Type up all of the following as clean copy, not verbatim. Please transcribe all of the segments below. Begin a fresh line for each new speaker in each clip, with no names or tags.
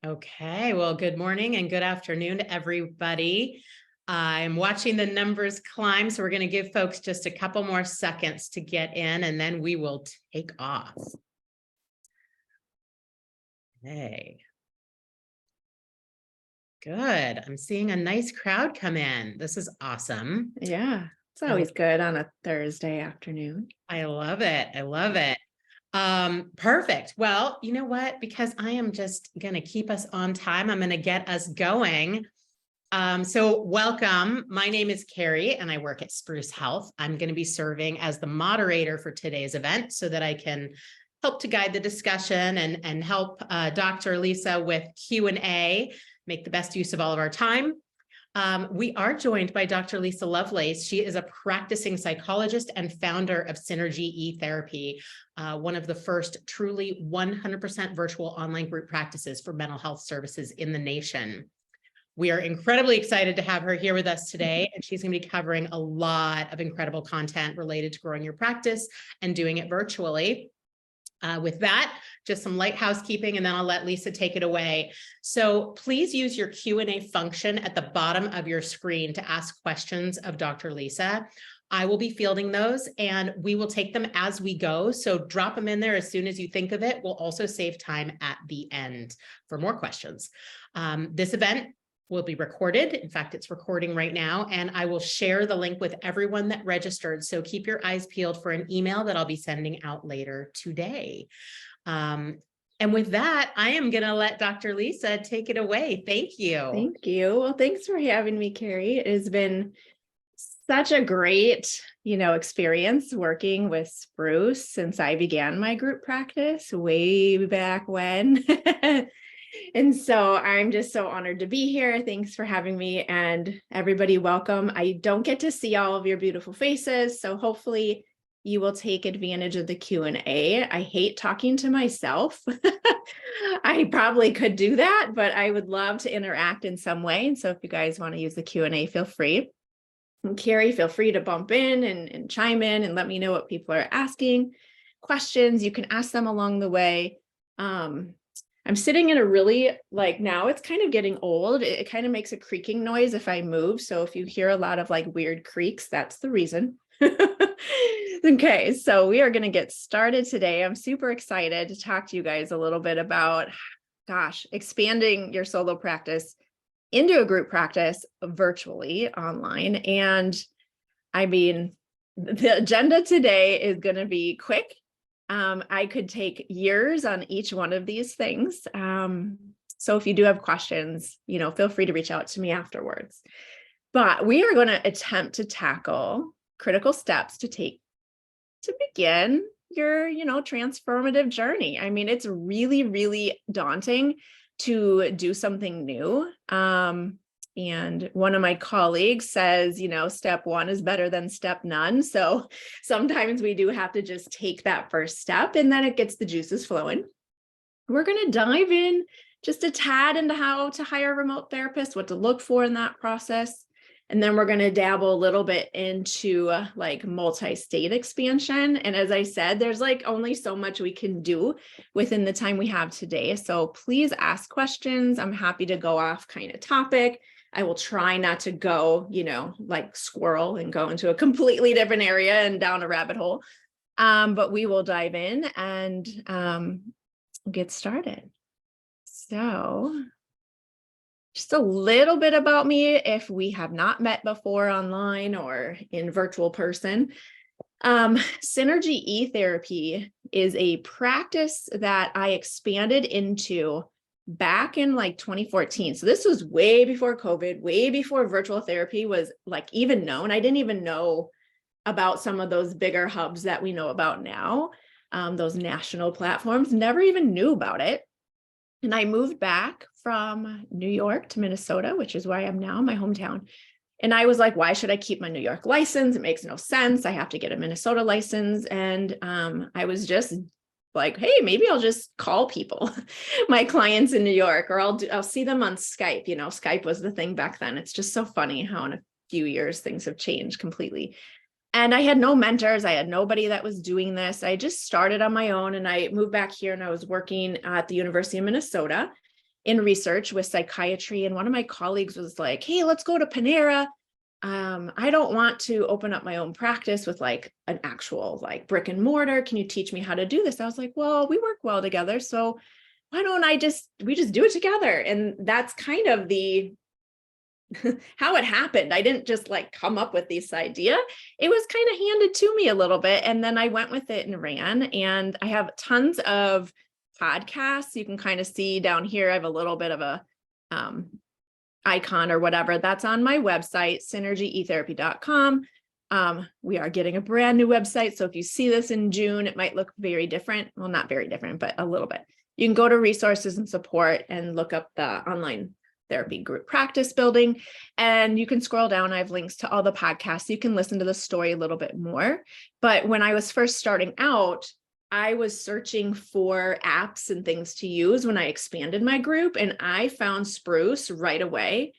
Okay, well, good morning and good afternoon to everybody. I'm watching the numbers climb, so we're going to give folks just a couple more seconds to get in, and then we will take off. Hey. Good. I'm seeing a nice crowd come in. This is awesome.
Yeah, it's always good on a Thursday afternoon.
I love it. I love it. Perfect. Well, you know what? Because I am just going to keep us on time, I'm going to get us going. So welcome. My name is Carrie and I work at Spruce Health. I'm going to be serving as the moderator for today's event so that I can help to guide the discussion and help Dr. Lisa with Q&A, make the best use of all of our time. We are joined by Dr. Lisa Lovelace. She is a practicing psychologist and founder of Synergy eTherapy, one of the first truly 100% virtual online group practices for mental health services in the nation. We are incredibly excited to have her here with us today, and she's going to be covering a lot of incredible content related to growing your practice and doing it virtually. With that, just some light housekeeping, and then I'll let Lisa take it away. So please use your Q&A function at the bottom of your screen to ask questions of Dr. Lisa. I will be fielding those and we will take them as we go. So drop them in there as soon as you think of it. We'll also save time at the end for more questions. This event will be recorded. In fact, it's recording right now, and I will share the link with everyone that registered. So keep your eyes peeled for an email that I'll be sending out later today. And with that, I am going to let Dr. Lisa take it away. Thank you.
Thank you. Well, thanks for having me, Carrie. It has been such a great, experience working with Spruce since I began my group practice way back when. And so I'm just so honored to be here. Thanks for having me, and everybody welcome. I don't get to see all of your beautiful faces, so hopefully you will take advantage of the Q&A. I hate talking to myself. I probably could do that, but I would love to interact in some way. And so if you guys want to use the Q&A, feel free. And Carrie, feel free to bump in and chime in and let me know what people are asking. Questions, you can ask them along the way. I'm sitting in a really, now it's kind of getting old. It kind of makes a creaking noise if I move. So if you hear a lot of weird creaks, that's the reason. Okay, so we are going to get started today. I'm super excited to talk to you guys a little bit about, expanding your solo practice into a group practice virtually online. And I mean, the agenda today is going to be quick. I could take years on each one of these things. So if you do have questions, feel free to reach out to me afterwards. But we are going to attempt to tackle critical steps to take to begin your, transformative journey. I mean, it's really, really daunting to do something new. And one of my colleagues says, step one is better than step none. So sometimes we do have to just take that first step, and then it gets the juices flowing. We're going to dive in just a tad into how to hire a remote therapist, what to look for in that process. And then we're going to dabble a little bit into multi-state expansion. And as I said, there's only so much we can do within the time we have today. So please ask questions. I'm happy to go off kind of topic. I will try not to go, like squirrel and go into a completely different area and down a rabbit hole. But we will dive in and get started. So just a little bit about me if we have not met before online or in virtual person. Synergy eTherapy is a practice that I expanded into back in 2014. So this was way before COVID, way before virtual therapy was even known. I didn't even know about some of those bigger hubs that we know about now. Those national platforms, never even knew about it. And I moved back from New York to Minnesota, which is where I am now, my hometown. And I was like, why should I keep my New York license? It makes no sense. I have to get a Minnesota license. And I was just like, hey, maybe I'll just call people, my clients in New York, or I'll see them on Skype. Skype was the thing back then. It's just so funny how in a few years things have changed completely. And I had no mentors. I had nobody that was doing this. I just started on my own, and I moved back here and I was working at the University of Minnesota. in research with psychiatry. And one of my colleagues was like, hey, let's go to Panera. I don't want to open up my own practice with like an actual like brick and mortar. Can you teach me how to do this? I was like, well, we work well together. So why don't we just do it together? And that's kind of the how it happened. I didn't just like come up with this idea. It was kind of handed to me a little bit. And then I went with it and ran. And I have tons of podcasts. You can kind of see down here, I have a little bit of a icon or whatever. That's on my website, synergyetherapy.com. We are getting a brand new website. So if you see this in June, it might look very different. Well, not very different, but a little bit. You can go to resources and support and look up the online therapy group practice building. And you can scroll down. I have links to all the podcasts. You can listen to the story a little bit more. But when I was first starting out, I was searching for apps and things to use when I expanded my group, and I found Spruce right away.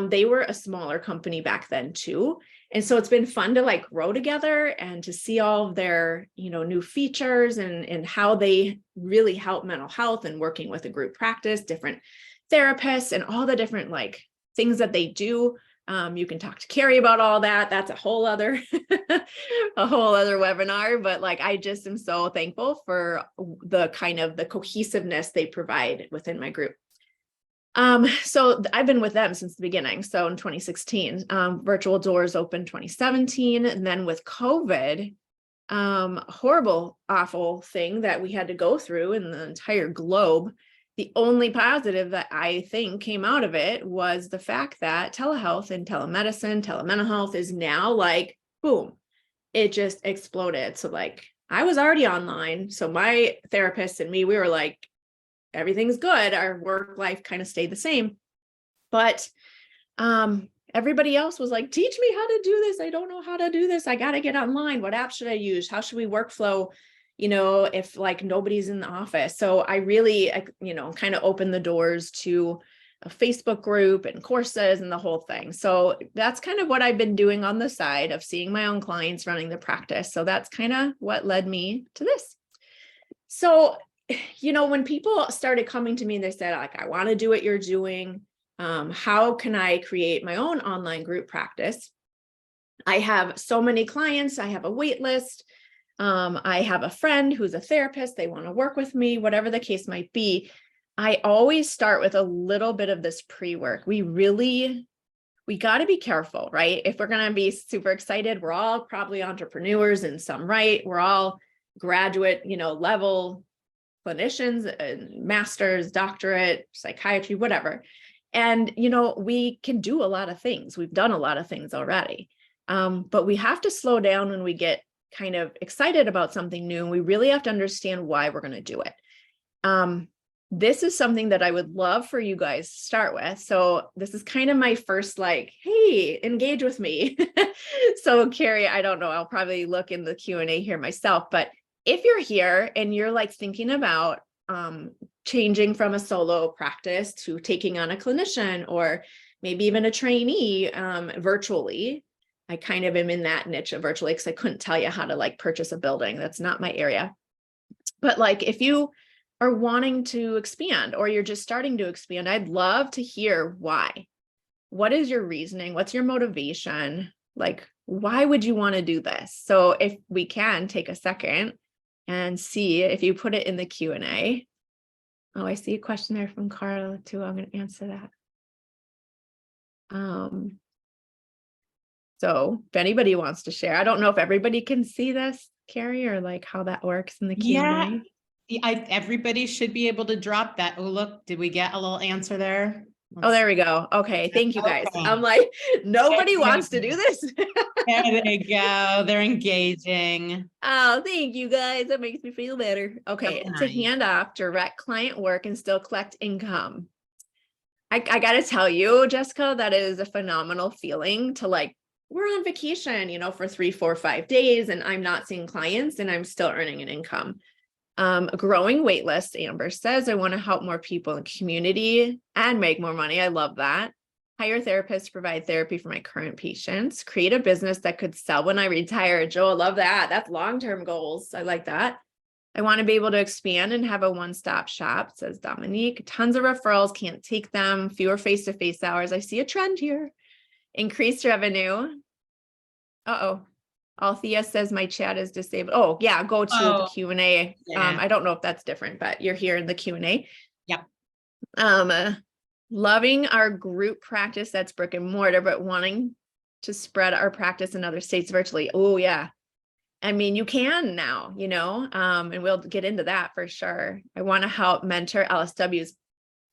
They were a smaller company back then too. And so it's been fun to like grow together and to see all of their, new features and how they really help mental health and working with a group practice, different therapists and all the different like things that they do. You can talk to Carrie about all that. That's a whole other webinar, but like, I just am so thankful for the kind of the cohesiveness they provide within my group. So I've been with them since the beginning. So in 2016, virtual doors opened 2017. And then with COVID, horrible, awful thing that we had to go through in the entire globe. The only positive that I think came out of it was the fact that telehealth and telemedicine, telemental health is now like, boom, it just exploded. So like I was already online. So my therapist and me, we were like, everything's good. Our work life kind of stayed the same. But everybody else was like, teach me how to do this. I don't know how to do this. I got to get online. What app should I use? How should we workflow? If like nobody's in the office. So I really, kind of opened the doors to a Facebook group and courses and the whole thing. So that's kind of what I've been doing on the side of seeing my own clients running the practice. So that's kind of what led me to this. So, when people started coming to me and they said, like, I want to do what you're doing. How can I create my own online group practice? I have so many clients. I have a wait list. I have a friend who's a therapist. They want to work with me, whatever the case might be. I always start with a little bit of this pre-work. We got to be careful, right? If we're going to be super excited, we're all probably entrepreneurs in some right. We're all graduate, level clinicians, masters, doctorate, psychiatry, whatever. And, we can do a lot of things. We've done a lot of things already. But we have to slow down when we get kind of excited about something new. And we really have to understand why we're going to do it. This is something that I would love for you guys to start with. So this is kind of my first like, hey, engage with me. So Carrie, I don't know, I'll probably look in the Q&A here myself, but if you're here and you're like thinking about changing from a solo practice to taking on a clinician or maybe even a trainee virtually, I kind of am in that niche of virtually because I couldn't tell you how to like purchase a building. That's not my area. But like if you are wanting to expand or you're just starting to expand, I'd love to hear why. What is your reasoning? What's your motivation? Like, why would you want to do this? So if we can take a second and see if you put it in the Q&A. Oh, I see a question there from Carla too. I'm going to answer that. So if anybody wants to share, I don't know if everybody can see this, Carrie, or like how that works in the Q&A.
Yeah, everybody should be able to drop that. Oh, look, did we get a little answer there?
Oh, there we go. Okay. Thank you guys. Okay. I'm like, nobody wants to do this.
There they go. They're engaging.
Oh, thank you guys. That makes me feel better. Okay.
Oh, nice.
To hand off direct client work and still collect income. I got to tell you, Jessica, that is a phenomenal feeling to like, we're on vacation, for 3, 4, 5 days and I'm not seeing clients and I'm still earning an income. A growing wait list, Amber says, I want to help more people in the community and make more money. I love that. Hire therapists to provide therapy for my current patients. Create a business that could sell when I retire. Joe, I love that. That's long-term goals. I like that. I want to be able to expand and have a one-stop shop, says Dominique. Tons of referrals, can't take them. Fewer face-to-face hours. I see a trend here. Increased revenue. Uh-oh. Althea says my chat is disabled. Oh, yeah, go to the Q&A.
Yeah.
I don't know if that's different, but you're here in the Q&A.
Yep.
Loving our group practice, that's brick and mortar, but wanting to spread our practice in other states virtually. Oh, yeah. I mean, you can now, and we'll get into that for sure. I want to help mentor LSWs.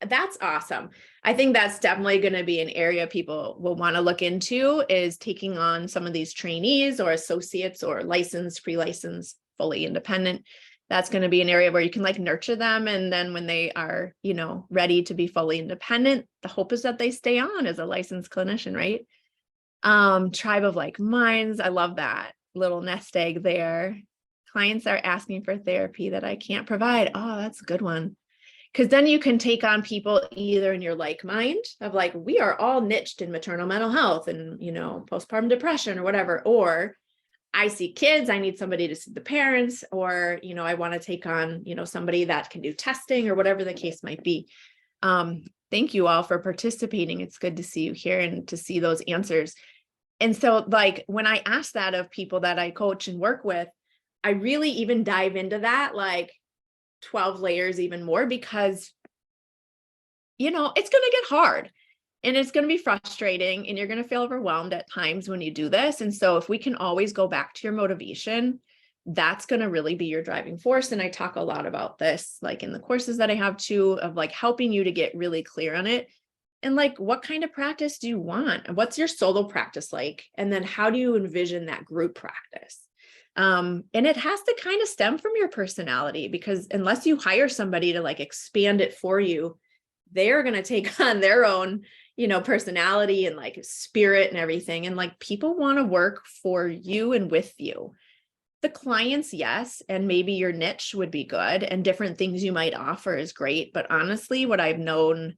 That's awesome. I think that's definitely going to be an area people will want to look into, is taking on some of these trainees or associates or licensed, pre-licensed, fully independent. That's going to be an area where you can like nurture them. And then when they are, ready to be fully independent, the hope is that they stay on as a licensed clinician, right? Tribe of like minds. I love that little nest egg there. Clients are asking for therapy that I can't provide. Oh, that's a good one. Because then you can take on people either in your like mind of like, we are all niched in maternal mental health and, postpartum depression or whatever, or I see kids, I need somebody to see the parents, or, I want to take on, somebody that can do testing or whatever the case might be. Thank you all for participating. It's good to see you here and to see those answers. And so like, when I ask that of people that I coach and work with, I really even dive into that, like 12 layers even more, because, it's going to get hard and it's going to be frustrating and you're going to feel overwhelmed at times when you do this. And so if we can always go back to your motivation, that's going to really be your driving force. And I talk a lot about this, like in the courses that I have too, of like helping you to get really clear on it. And like, what kind of practice do you want? What's your solo practice like? And then how do you envision that group practice? And it has to kind of stem from your personality, because unless you hire somebody to like expand it for you, they're going to take on their own, personality and like spirit and everything. And like, people want to work for you and with you. The clients, yes. And maybe your niche would be good and different things you might offer is great. But honestly, what I've known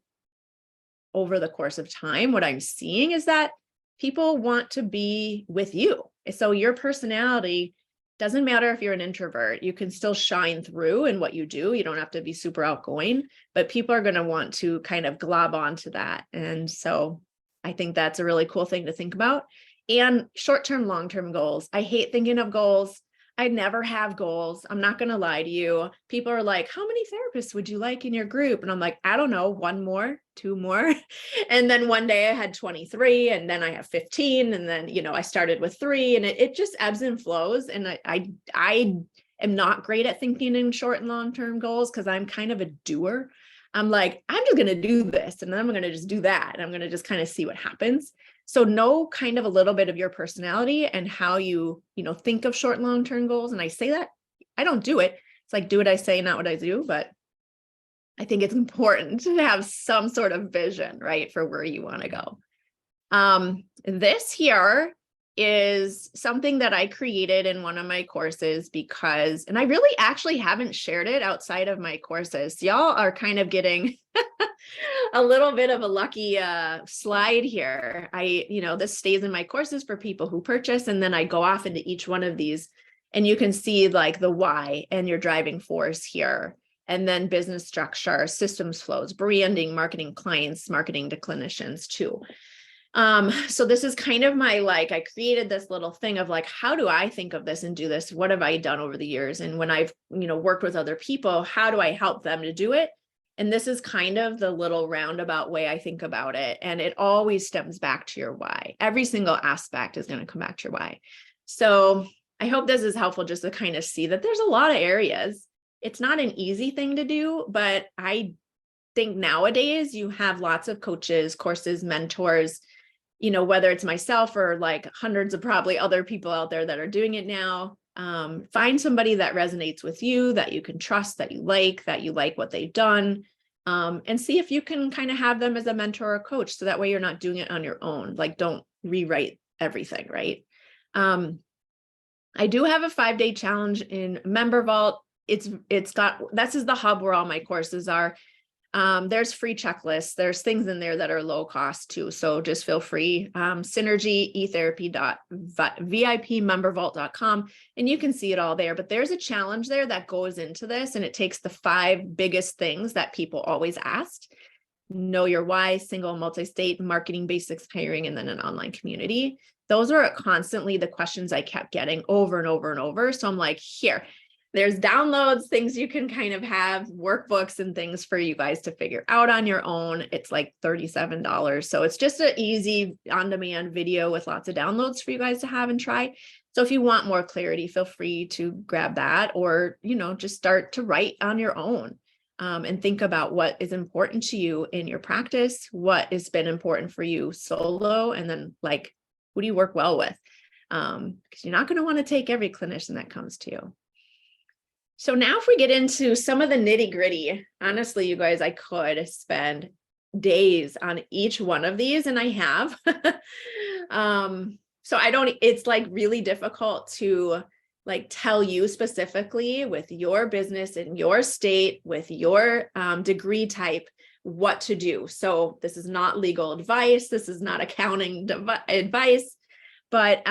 over the course of time, what I'm seeing is that people want to be with you. So your personality doesn't matter if you're an introvert, you can still shine through in what you do. You don't have to be super outgoing, but people are going to want to kind of glob onto that. And so I think that's a really cool thing to think about. And short-term, long-term goals. I hate thinking of goals. I never have goals. I'm not going to lie to you. People are like, how many therapists would you like in your group? And I'm like, I don't know, 1 more, 2 more. And then one day I had 23 and then I have 15. And then, I started with 3 and it just ebbs and flows. And I am not great at thinking in short and long-term goals because I'm kind of a doer. I'm like, I'm just going to do this and then I'm going to just do that. And I'm going to just kind of see what happens. So know kind of a little bit of your personality and how you, think of short and long-term goals. And I say that I don't do it. It's like, do what I say, not what I do. But I think it's important to have some sort of vision, right, for where you want to go. This here is something that I created in one of my courses and I really actually haven't shared it outside of my courses. Y'all are kind of getting a little bit of a lucky slide here. This stays in my courses for people who purchase, and then I go off into each one of these and you can see like the why and your driving force here. And then business structure, systems flows, branding, marketing clients, marketing to clinicians too. So this is kind of my, I created this little thing of like, how do I think of this and do this? What have I done over the years? And when I've, worked with other people, how do I help them to do it? And this is kind of the little roundabout way I think about it. And it always stems back to your why. Every single aspect is going to come back to your why. So I hope this is helpful just to kind of see that there's a lot of areas. It's not an easy thing to do, but I think nowadays you have lots of coaches, courses, mentors, whether it's myself or like hundreds of probably other people out there that are doing it now. Find somebody that resonates with you, that you can trust, that you like what they've done, and see if you can kind of have them as a mentor or coach. So that way you're not doing it on your own. Like, don't rewrite everything, right? I do have a 5-day challenge in Member Vault. This is the hub where all my courses are. There's free checklists. There's things in there that are low cost too. So just feel free. Synergy etherapy.vipmembervault.com, and you can see it all there. But there's a challenge there that goes into this, and it takes the 5 biggest things that people always ask. Know your why, single, multi-state, marketing basics, hiring, and then an online community. Those are constantly the questions I kept getting over and over and over. So I'm like, here, there's downloads, things you can kind of have, workbooks and things for you guys to figure out on your own. It's like $37. So it's just an easy on-demand video with lots of downloads for you guys to have and try. So if you want more clarity, feel free to grab that, or, just start to write on your own. And think about what is important to you in your practice, what has been important for you solo, and then like, who do you work well with? Because you're not going to want to take every clinician that comes to you. So now if we get into some of the nitty gritty, honestly, you guys, I could spend days on each one of these, and I have. So it's like really difficult to like tell you specifically with your business in your state, with your degree type, what to do. So this is not legal advice. This is not accounting advice, but,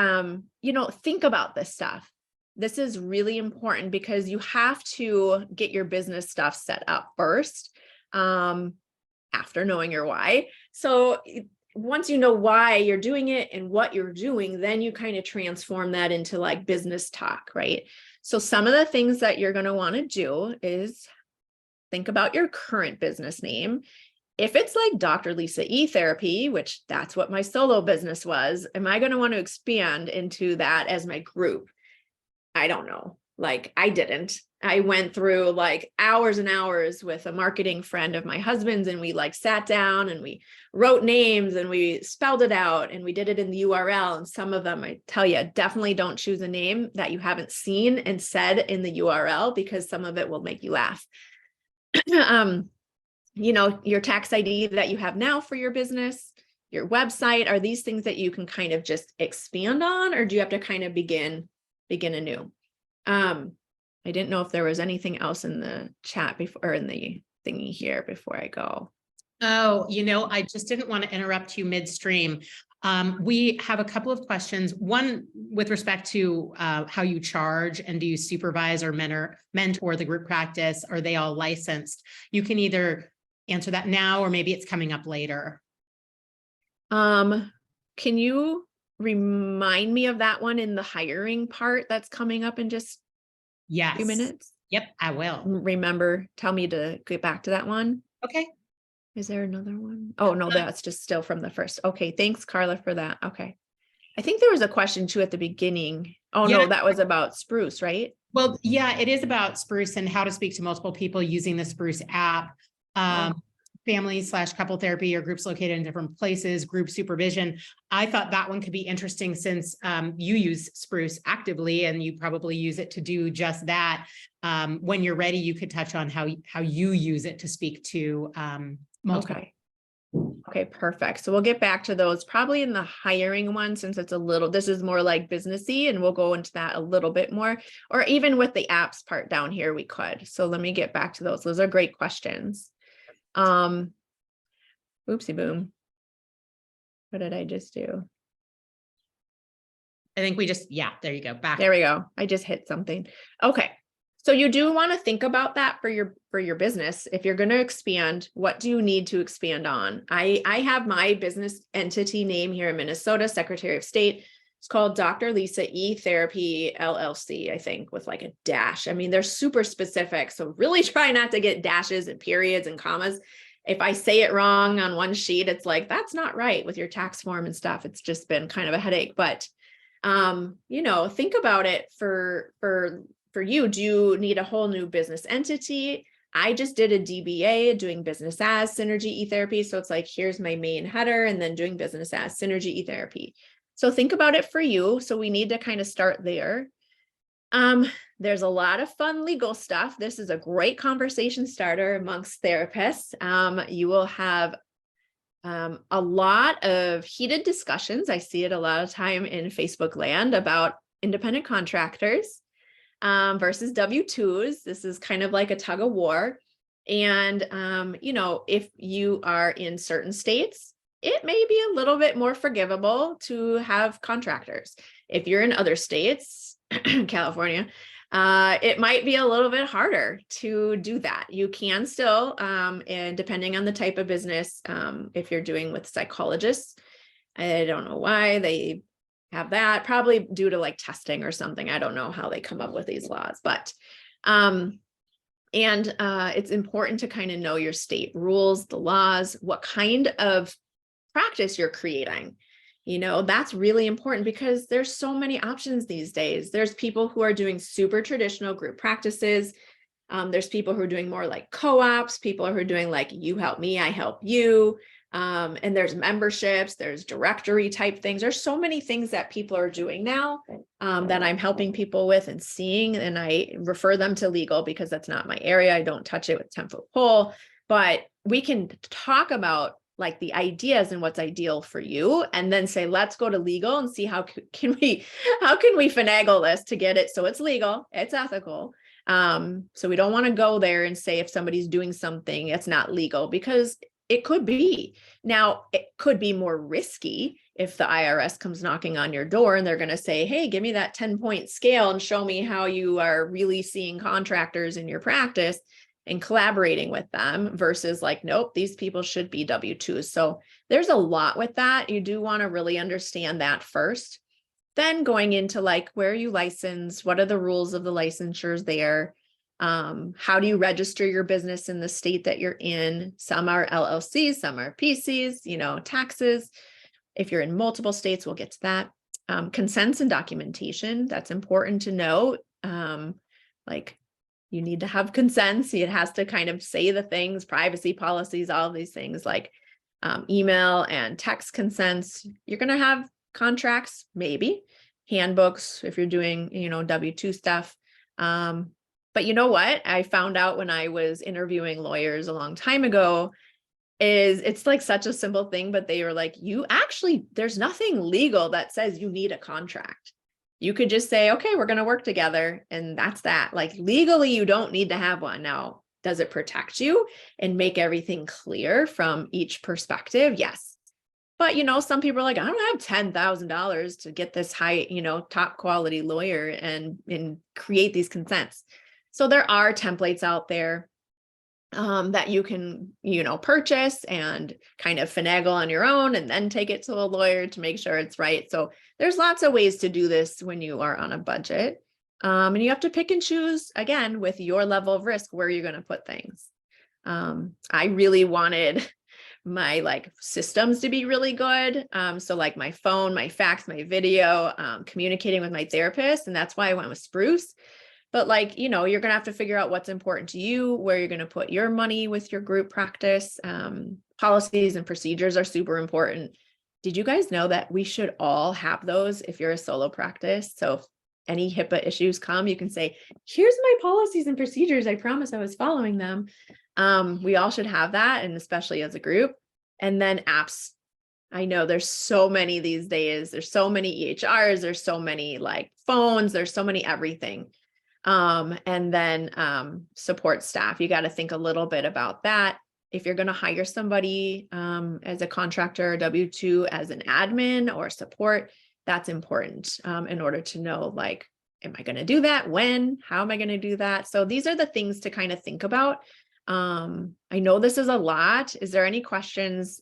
think about this stuff. This is really important because you have to get your business stuff set up first, after knowing your why. So once you know why you're doing it and what you're doing, then you kind of transform that into like business talk, right? So some of the things that you're going to want to do is think about your current business name. If it's like Dr. Lisa E-Therapy, which that's what my solo business was, am I going to want to expand into that as my group? I don't know. Like I didn't. I went through like hours and hours with a marketing friend of my husband's, and we like sat down and we wrote names and we spelled it out and we did it in the URL. And some of them, I tell you, definitely don't choose a name that you haven't seen and said in the URL, because some of it will make you laugh. Your tax ID that you have now for your business, your website, are these things that you can kind of just expand on, or do you have to kind of begin anew? I didn't know if there was anything else in the chat before, or in the thingy here before I go.
Oh, I just didn't want to interrupt you midstream. We have a couple of questions. One with respect to how you charge, and do you supervise or mentor the group practice? Are they all licensed? You can either answer that now, or maybe it's coming up later.
Can you remind me of that one in the hiring part that's coming up in just a few minutes?
Yep, I will.
Tell me to get back to that one.
Okay.
Is there another one? Oh, no, that's just still from the first. Okay. Thanks, Carla, for that. Okay. I think there was a question too at the beginning. Oh, yeah. No, that was about Spruce, right?
Well, yeah, it is about Spruce and how to speak to multiple people using the Spruce app. Family/couple therapy, or groups located in different places, group supervision. I thought that one could be interesting since you use Spruce actively, and you probably use it to do just that. When you're ready, you could touch on how you use it to speak to multiple.
Okay, perfect. So we'll get back to those probably in the hiring one, since it's this is more like businessy, and we'll go into that a little bit more, or even with the apps part down here, we could. So let me get back to those. Those are great questions. Oopsie boom. What did I just do?
I think there you go. Back.
There we go. I just hit something. Okay. So you do want to think about that for your business. If you're going to expand, what do you need to expand on? I have my business entity name here in Minnesota, Secretary of State. It's called Dr. Lisa E-Therapy LLC, I think, with like a dash. I mean, they're super specific. So really try not to get dashes and periods and commas. If I say it wrong on one sheet, it's like, that's not right with your tax form and stuff. It's just been kind of a headache. But, think about it for you. Do you need a whole new business entity? I just did a DBA, doing business as Synergy E-Therapy. So it's like, here's my main header, and then doing business as Synergy E-Therapy. So think about it for you. So we need to kind of start there. There's a lot of fun legal stuff. This is a great conversation starter amongst therapists. You will have a lot of heated discussions. I see it a lot of time in Facebook land about independent contractors versus W-2s. This is kind of like a tug of war. And, if you are in certain states, it may be a little bit more forgivable to have contractors. If you're in other states, California, it might be a little bit harder to do that. You can still, and depending on the type of business, if you're doing with psychologists, I don't know why they have that, probably due to like testing or something. I don't know how they come up with these laws, but it's important to kind of know your state rules, the laws, what kind of practice you're creating. That's really important because there's so many options these days. There's people who are doing super traditional group practices. There's people who are doing more like co-ops, people who are doing like you help me, I help you. And there's memberships, there's directory type things. There's so many things that people are doing now that I'm helping people with and seeing, and I refer them to legal because that's not my area. I don't touch it with 10-foot pole, but we can talk about like the ideas and what's ideal for you, and then say, let's go to legal and see how can we finagle this to get it so it's legal, it's ethical. So we don't want to go there and say if somebody's doing something, it's not legal, because it could be. Now, it could be more risky if the IRS comes knocking on your door and they're going to say, hey, give me that 10-point scale and show me how you are really seeing contractors in your practice and collaborating with them, versus like, nope, these people should be W-2s. So there's a lot with that. You do want to really understand that first. Then going into like, where are you licensed? What are the rules of the licensures there? How do you register your business in the state that you're in? Some are LLCs, some are PCs, taxes. If you're in multiple states, we'll get to that. Consents and documentation, that's important to know. Like you need to have consents. It has to kind of say the things, privacy policies, all of these things like email and text consents. You're going to have contracts, maybe handbooks if you're doing, W-2 stuff. But you know what I found out when I was interviewing lawyers a long time ago is it's like such a simple thing, but they were like, there's nothing legal that says you need a contract. You could just say, okay, we're going to work together. And that's that. Like legally, you don't need to have one. Now, does it protect you and make everything clear from each perspective? Yes. But, some people are like, I don't have $10,000 to get this high, top quality lawyer and create these consents. So there are templates out there that you can, purchase and kind of finagle on your own and then take it to a lawyer to make sure it's right. So there's lots of ways to do this when you are on a budget. And you have to pick and choose, again, with your level of risk, where you're going to put things. I really wanted my like systems to be really good. So like my phone, my fax, my video, communicating with my therapist. And that's why I went with Spruce. But like, you're going to have to figure out what's important to you, where you're going to put your money with your group practice. Policies and procedures are super important. Did you guys know that we should all have those if you're a solo practice? So if any HIPAA issues come, you can say, here's my policies and procedures. I promise I was following them. We all should have that, and especially as a group. And then apps. I know there's so many these days. There's so many EHRs. There's so many like phones. There's so many everything. And then support staff. You got to think a little bit about that. If you're going to hire somebody as a contractor or W-2 as an admin or support, that's important in order to know, like, am I going to do that? When? How am I going to do that? So these are the things to kind of think about. I know this is a lot. Is there any questions?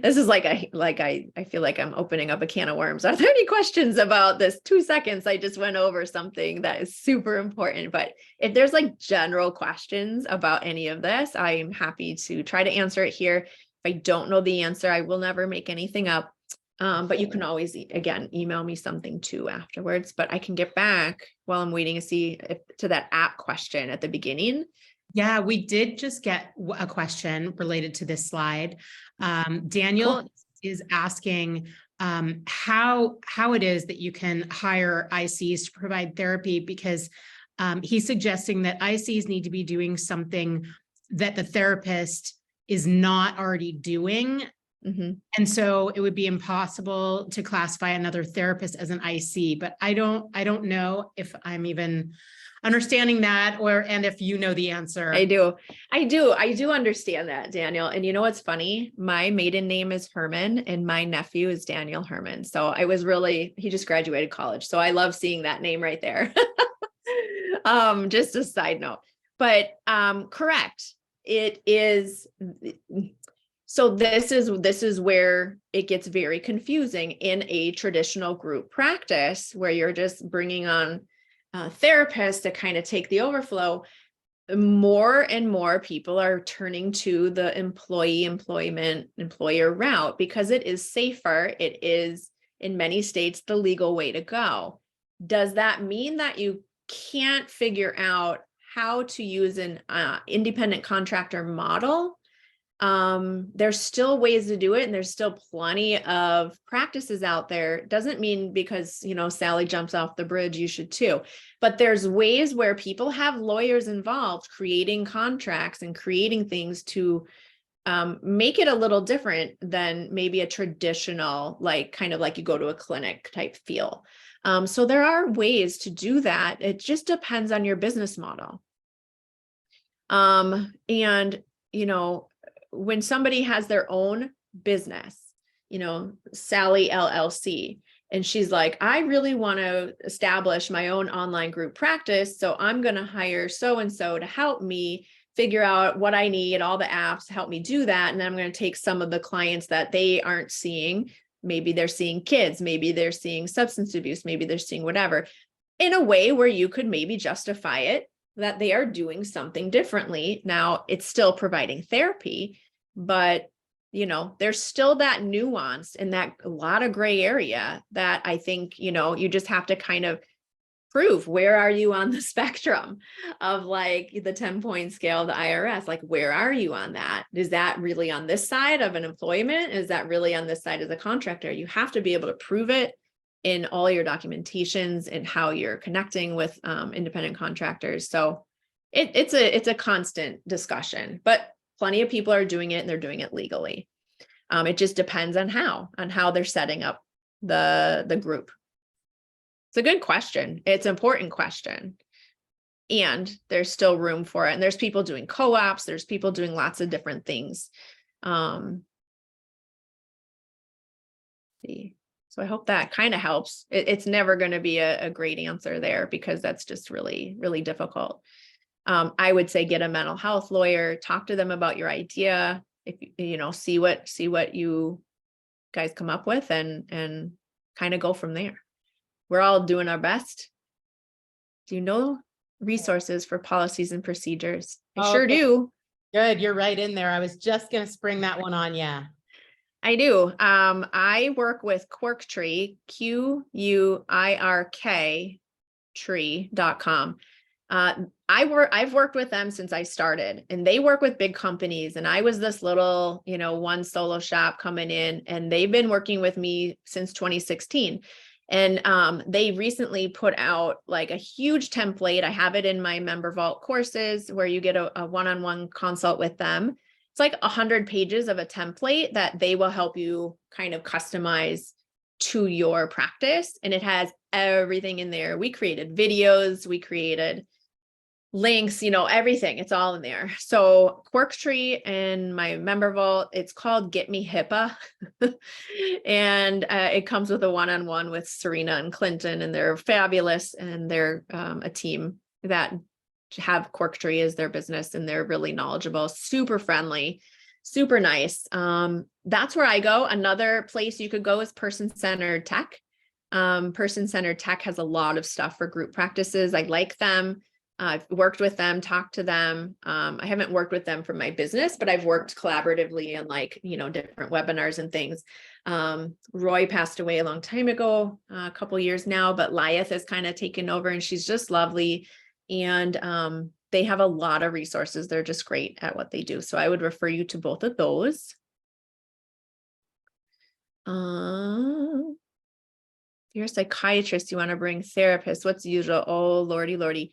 This is like I feel like I'm opening up a can of worms. Are there any questions about this 2 seconds? I just went over something that is super important, but if there's like general questions about any of this, I'm happy to try to answer it here. If I don't know the answer, I will never make anything up. But you can always, again, email me something too afterwards, but I can get back while I'm waiting to see to that app question at the beginning.
Yeah, we did just get a question related to this slide. Daniel is asking how it is that you can hire ICs to provide therapy, because he's suggesting that ICs need to be doing something that the therapist is not already doing.
Mm-hmm.
And so it would be impossible to classify another therapist as an IC, but I don't know if I'm even understanding that, and if you know the answer.
I do understand that, Daniel. And you know what's funny? My maiden name is Herman and my nephew is Daniel Herman. So he just graduated college. So I love seeing that name right there. Just a side note, but correct. It is. So this is where it gets very confusing in a traditional group practice where you're just bringing on therapists to kind of take the overflow. More and more people are turning to the employer route because it is safer. It is in many states the legal way to go. Does that mean that you can't figure out how to use an independent contractor model? There's still ways to do it, and there's still plenty of practices out there. Doesn't mean because, Sally jumps off the bridge, you should too. But there's ways where people have lawyers involved creating contracts and creating things to make it a little different than maybe a traditional, kind of like you go to a clinic type feel. So there are ways to do that. It just depends on your business model. And, when somebody has their own business, Sally LLC, and she's like, I really want to establish my own online group practice. So I'm going to hire so-and-so to help me figure out what I need, all the apps to help me do that. And then I'm going to take some of the clients that they aren't seeing. Maybe they're seeing kids, maybe they're seeing substance abuse, maybe they're seeing whatever, in a way where you could maybe justify it that they are doing something differently. Now it's still providing therapy, but there's still that nuance and that a lot of gray area that I think, you just have to kind of prove where are you on the spectrum of the 10-point scale of the IRS, where are you on that? Is that really on this side of an employment? Is that really on this side as a contractor? You have to be able to prove it in all your documentations and how you're connecting with independent contractors. So it's a constant discussion, but plenty of people are doing it and they're doing it legally. It just depends on how they're setting up the group. It's a good question. It's an important question. And there's still room for it. And there's people doing co-ops. There's people doing lots of different things. See. So I hope that kind of helps. It's never going to be a great answer there because that's just really, really difficult. I would say get a mental health lawyer, talk to them about your idea. If see what you guys come up with and kind of go from there. We're all doing our best. Do you know resources for policies and procedures? I sure do.
Good. You're right in there. I was just going to spring that one on. Yeah.
I do. I work with QuirkTree, QUIRK tree.com. I've worked with them since I started, and they work with big companies, and I was this little, one solo shop coming in, and they've been working with me since 2016. And they recently put out a huge template. I have it in my Member Vault courses where you get a one-on-one consult with them. It's 100 pages of a template that they will help you kind of customize to your practice. And it has everything in there. We created videos, we created links, everything. It's all in there. So QuirkTree and my Member Vault, it's called Get Me HIPAA. And it comes with a one-on-one with Serena and Clinton, and they're fabulous. And they're a team that have QuirkTree as their business, and they're really knowledgeable, super friendly, super nice. That's where I go. Another place you could go is Person-Centered Tech. Person-Centered Tech has a lot of stuff for group practices. I like them. I've worked with them, talked to them. I haven't worked with them for my business, but I've worked collaboratively in different webinars and things. Roy passed away a long time ago, a couple years now, but Lyeth has kind of taken over, and she's just lovely. And they have a lot of resources. They're just great at what they do. So I would refer you to both of those. If you're a psychiatrist, you want to bring therapists. What's usual? Oh, Lordy.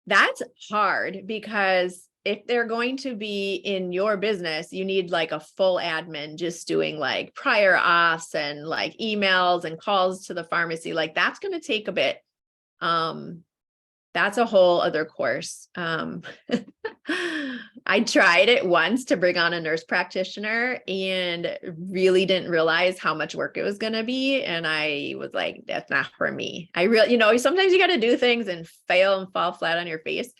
That's hard because if they're going to be in your business, you need like a full admin just doing like prior auths and like emails and calls to the pharmacy. Like that's going to take a bit. That's a whole other course. I tried it once to bring on a nurse practitioner and really didn't realize how much work it was going to be. And I was like, that's not for me. I really, sometimes you got to do things and fail and fall flat on your face.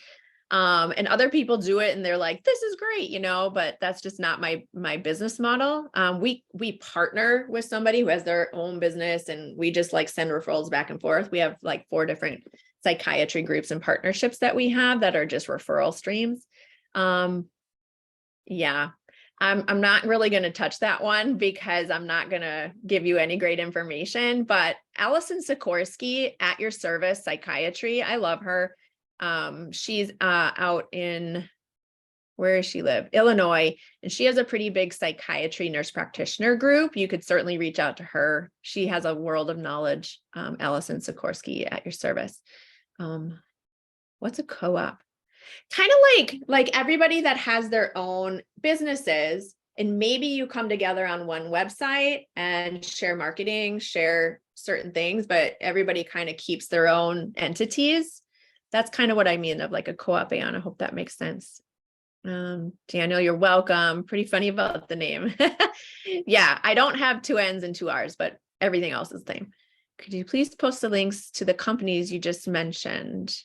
And other people do it and they're like, this is great, but that's just not my business model. We partner with somebody who has their own business and we just like send referrals back and forth. We have like 4 different psychiatry groups and partnerships that we have that are just referral streams. Yeah, I'm not really going to touch that one because I'm not going to give you any great information, but Allison Sikorsky at your service psychiatry. I love her. She's out in, where does she live? Illinois. And she has a pretty big psychiatry nurse practitioner group. You could certainly reach out to her. She has a world of knowledge. Allison Sikorsky at your service. What's a co-op? Kind of like everybody that has their own businesses, and maybe you come together on one website and share marketing, share certain things, but everybody kind of keeps their own entities. That's kind of what I mean of like a co-op, Aon. I hope that makes sense. Daniel, you're welcome. Pretty funny about the name. Yeah, I don't have 2 N's and 2 R's, but everything else is the same. Could you please post the links to the companies you just mentioned?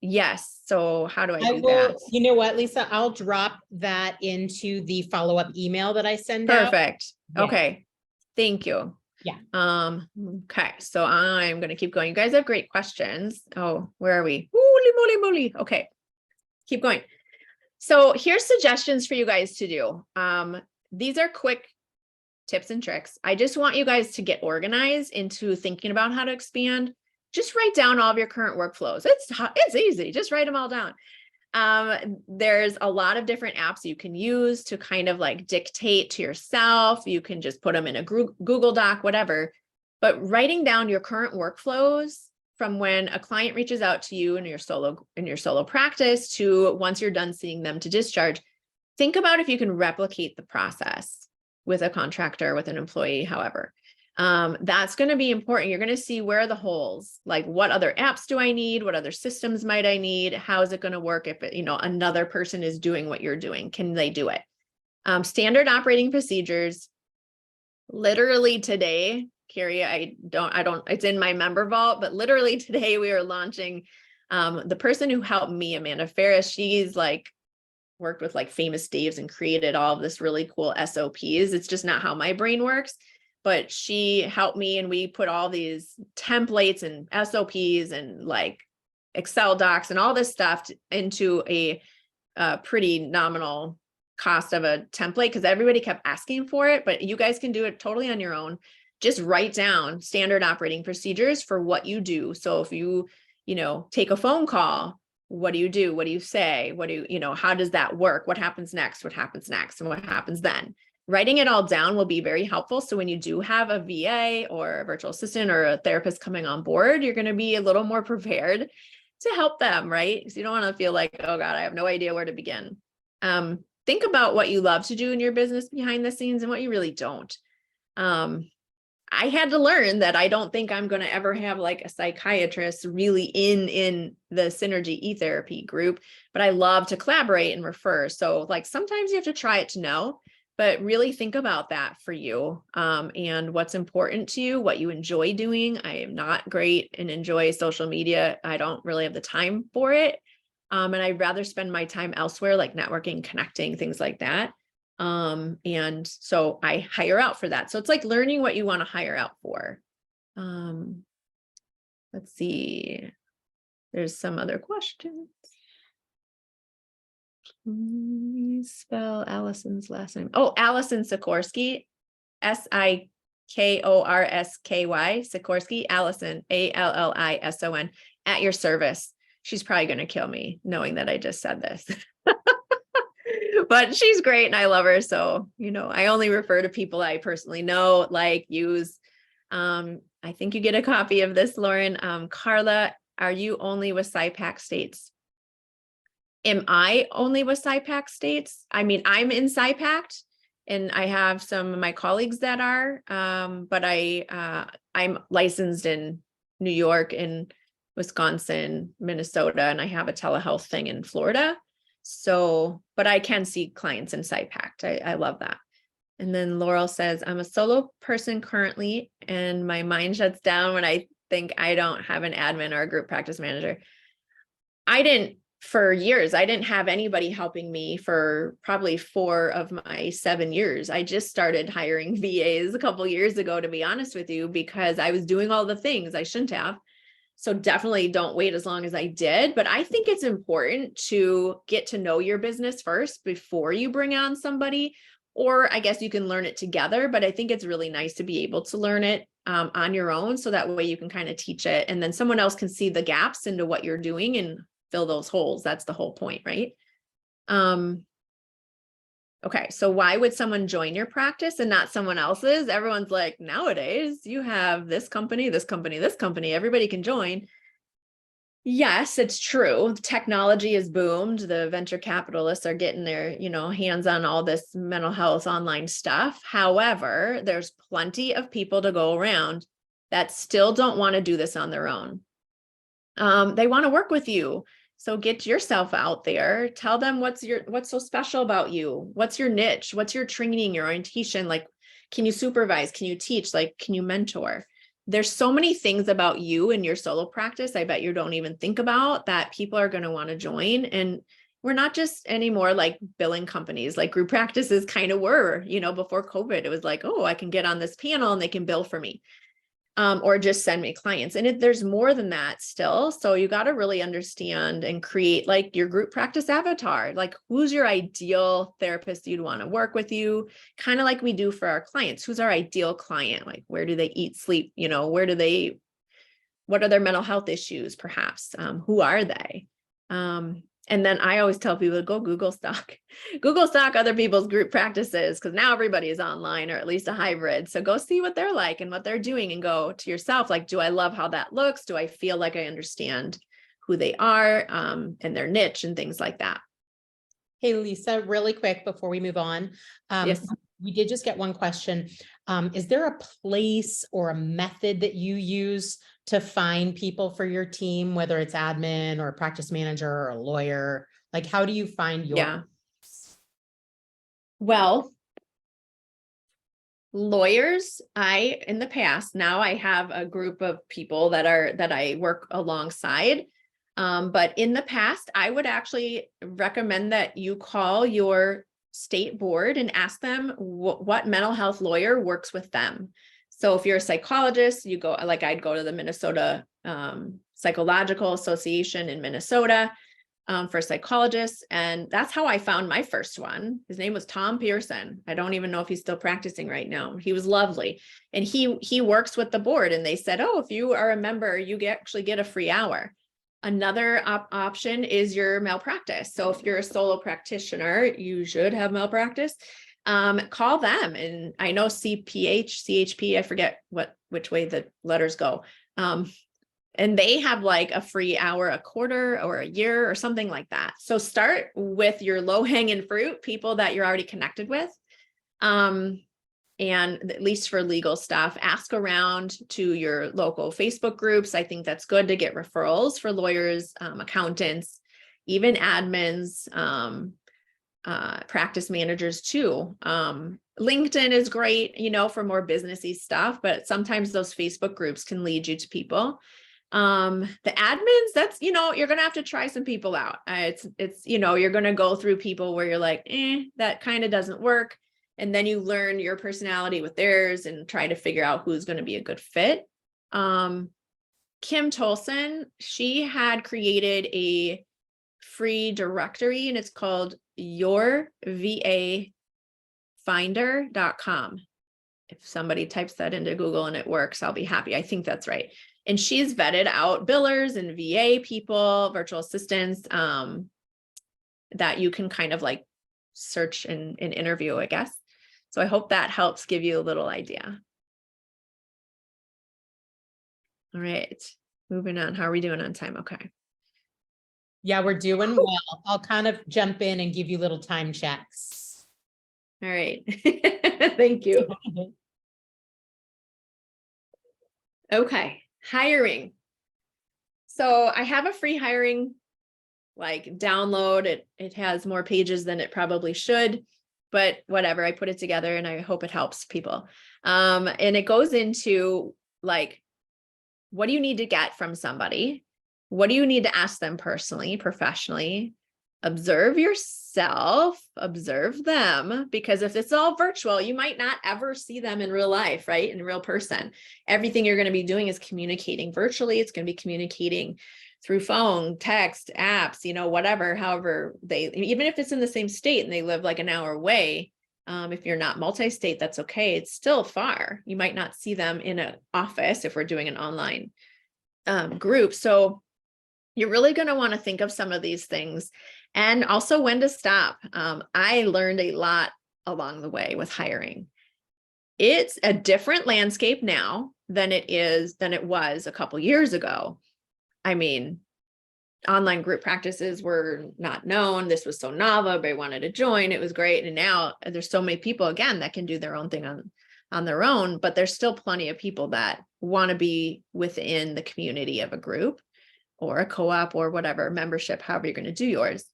Yes. So how do I do that?
You know what, Lisa, I'll drop that into the follow-up email that I send out.
Perfect.
Yeah.
Okay. Thank you.
Yeah.
Okay. So I'm going to keep going. You guys have great questions. Oh, where are we? Holy moly moly. Okay. Keep going. So here's suggestions for you guys to do. These are quick tips and tricks. I just want you guys to get organized into thinking about how to expand. Just write down all of your current workflows. It's easy. Just write them all down. There's a lot of different apps you can use to kind of like dictate to yourself. You can just put them in a Google Doc, whatever. But writing down your current workflows from when a client reaches out to you in your solo practice to once you're done seeing them to discharge, think about if you can replicate the process with a contractor, with an employee, however. That's going to be important. You're going to see where are the holes, like what other apps do I need? What other systems might I need? How is it going to work if another person is doing what you're doing? Can they do it? Standard operating procedures. Literally today, Carrie, it's in my member vault, but literally today we are launching, the person who helped me, Amanda Ferris, she's like worked with like Famous Daves and created all of this really cool SOPs. It's just not how my brain works. But she helped me and we put all these templates and SOPs and like Excel docs and all this stuff into a pretty nominal cost of a template because everybody kept asking for it, but you guys can do it totally on your own. Just write down standard operating procedures for what you do. So if you, take a phone call, what do you do? What do you say? How does that work? What happens next? What happens next? And what happens then? Writing it all down will be very helpful. So when you do have a VA or a virtual assistant or a therapist coming on board, you're going to be a little more prepared to help them, right? Because you don't want to feel like, oh God, I have no idea where to begin. Think about what you love to do in your business behind the scenes and what you really don't. I had to learn that I don't think I'm going to ever have like a psychiatrist really in the Synergy e-therapy group, but I love to collaborate and refer. So like sometimes you have to try it to know. But really think about that for you and what's important to you, what you enjoy doing. I am not great and enjoy social media. I don't really have the time for it. And I'd rather spend my time elsewhere, like networking, connecting, things like that. And so I hire out for that. So it's like learning what you want to hire out for. Let's see. There's some other questions. Spell Allison's last name. Oh, Allison Sikorsky, Sikorsky, Sikorsky, Allison, Allison, at your service. She's probably going to kill me knowing that I just said this, but she's great and I love her. So, I only refer to people I personally know, like, use. I think you get a copy of this, Lauren. Carla, are you only with SIPAC states? am I only with SIPAC states? I mean, I'm in SIPAC and I have some of my colleagues that are, but I'm licensed in New York and Wisconsin, Minnesota, and I have a telehealth thing in Florida. So, but I can see clients in SIPAC. I love that. And then Laurel says, I'm a solo person currently, and my mind shuts down when I think I don't have an admin or a group practice manager. For years, I didn't have anybody helping me for probably 4 of my 7 years. I just started hiring VAs a couple years ago, to be honest with you, because I was doing all the things I shouldn't have. So definitely don't wait as long as I did. But I think it's important to get to know your business first before you bring on somebody, or I guess you can learn it together. But I think it's really nice to be able to learn it on your own. So that way you can kind of teach it, and then someone else can see the gaps into what you're doing and fill those holes. That's the whole point, right? Okay, so why would someone join your practice and not someone else's? Everyone's like, nowadays you have this company, this company, this company, everybody can join. Yes, it's true. Technology has boomed. The venture capitalists are getting their, hands on all this mental health online stuff. However, there's plenty of people to go around that still don't want to do this on their own. They want to work with you. So get yourself out there. Tell them what's so special about you. What's your niche? What's your training, your orientation? Like, can you supervise? Can you teach? Like, can you mentor? There's so many things about you and your solo practice, I bet you don't even think about, that people are going to want to join. And we're not just anymore like billing companies, like group practices kind of were, before COVID. It was like, oh, I can get on this panel and they can bill for me. Or just send me clients. And there's more than that still. So you got to really understand and create like your group practice avatar. Like, who's your ideal therapist you'd want to work with you? Kind of like we do for our clients. Who's our ideal client? Like, where do they eat, sleep? What are their mental health issues, perhaps? Who are they? And then I always tell people to go Google stock other people's group practices, because now everybody is online, or at least a hybrid. So go see what they're like and what they're doing, and go to yourself. Like, do I love how that looks? Do I feel like I understand who they are, and their niche and things like that?
Hey, Lisa, really quick before we move on.
Yes.
We did just get one question. Is there a place or a method that you use to find people for your team, whether it's admin or a practice manager or a lawyer? Like, how do you find your?
Yeah. Well, lawyers, in the past, now I have a group of people that I work alongside. But in the past, I would actually recommend that you call your state board and ask them what mental health lawyer works with them. So if you're a psychologist, you go, like I'd go to the Minnesota Psychological Association in Minnesota for psychologists. And that's how I found my first one. His name was Tom Pearson. I don't even know if he's still practicing right now. He was lovely. And he works with the board, and they said, oh, if you are a member, you actually get a free hour. Another option is your malpractice. So if you're a solo practitioner, you should have malpractice. Call them. And I know CHP, I forget which way the letters go. And they have like a free hour, a quarter, or a year, or something like that. So start with your low hanging fruit, people that you're already connected with. And at least for legal stuff, ask around to your local Facebook groups. I think that's good to get referrals for lawyers, accountants, even admins, practice managers too. LinkedIn is great, for more businessy stuff, but sometimes those Facebook groups can lead you to people. The admins, that's, you're going to have to try some people out. It's, you're going to go through people where you're like, that kind of doesn't work. And then you learn your personality with theirs and try to figure out who's going to be a good fit. Kim Tolson, she had created a free directory, and it's called yourvafinder.com. If somebody types that into Google and it works, I'll be happy. I think that's right. And she's vetted out billers and VA people, virtual assistants, that you can kind of like search and interview, I guess. So I hope that helps give you a little idea. All right, moving on. How are we doing on time? Okay.
Yeah, we're doing well. I'll kind of jump in and give you little time checks.
All right. Thank you. Okay. Hiring. So I have a free hiring like download. It has more pages than it probably should, but whatever, I put it together and I hope it helps people. And it goes into like, what do you need to get from somebody? What do you need to ask them personally, professionally? Observe yourself, observe them, because if it's all virtual, you might not ever see them in real life, right? In real person. Everything you're going to be doing is communicating virtually. It's going to be communicating through phone, text, apps, whatever, however even if it's in the same state and they live like an hour away, if you're not multi-state, that's okay. It's still far. You might not see them in an office if we're doing an online group. So you're really going to want to think of some of these things and also when to stop. I learned a lot along the way with hiring. It's a different landscape now than it was a couple years ago. I mean, online group practices were not known. This was so novel. Everybody wanted to join. It was great. And now there's so many people again that can do their own thing on their own, but there's still plenty of people that want to be within the community of a group or a co-op or whatever membership, however you're going to do yours.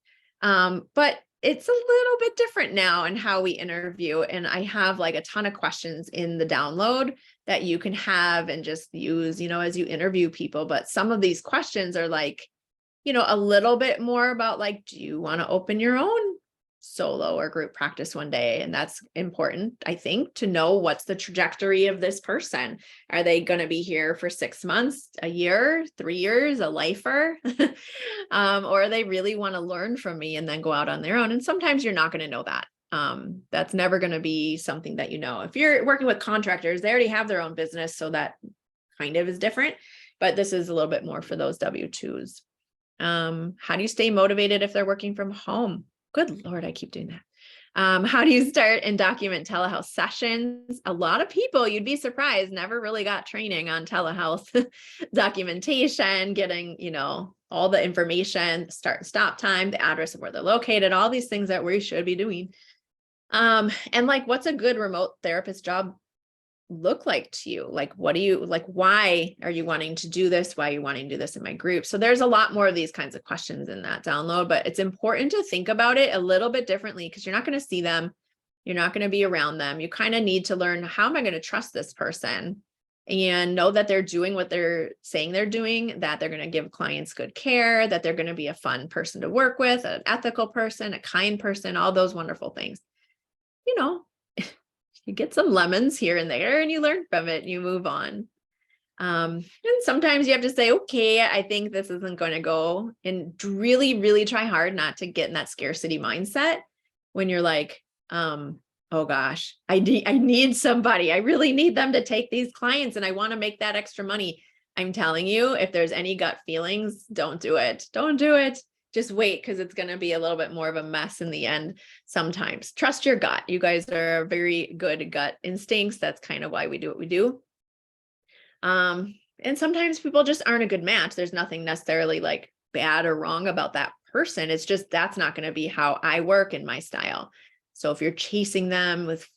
But it's a little bit different now in how we interview. And I have like a ton of questions in the download that you can have and just use, as you interview people. But some of these questions are like, a little bit more about like, do you want to open your own solo or group practice one day? And that's important, I think, to know what's the trajectory of this person. Are they going to be here for 6 months, a year, 3 years, a lifer? Or they really want to learn from me and then go out on their own. And sometimes you're not going to know that. That's never going to be something that if you're working with contractors, they already have their own business. So that kind of is different, but this is a little bit more for those W-2s. How do you stay motivated if they're working from home? Good Lord, I keep doing that. How do you start and document telehealth sessions? A lot of people, you'd be surprised, never really got training on telehealth documentation, getting, all the information, start and stop time, the address of where they're located, all these things that we should be doing. And like, what's a good remote therapist job look like to you? Like, why are you wanting to do this? Why are you wanting to do this in my group? So there's a lot more of these kinds of questions in that download, but it's important to think about it a little bit differently because you're not going to see them. You're not going to be around them. You kind of need to learn, how am I going to trust this person and know that they're doing what they're saying they're doing, that they're going to give clients good care, that they're going to be a fun person to work with, an ethical person, a kind person, all those wonderful things. You get some lemons here and there and you learn from it and you move on. And sometimes you have to say, okay, I think this isn't going to go, and really, really try hard not to get in that scarcity mindset when you're like, oh gosh, I need somebody. I really need them to take these clients and I want to make that extra money. I'm telling you, if there's any gut feelings, don't do it. Don't do it. Just wait, because it's going to be a little bit more of a mess in the end. Sometimes trust your gut. You guys are very good gut instincts. That's kind of why we do what we do. And sometimes people just aren't a good match. There's nothing necessarily like bad or wrong about that person. It's just, that's not going to be how I work in my style. So if you're chasing them with,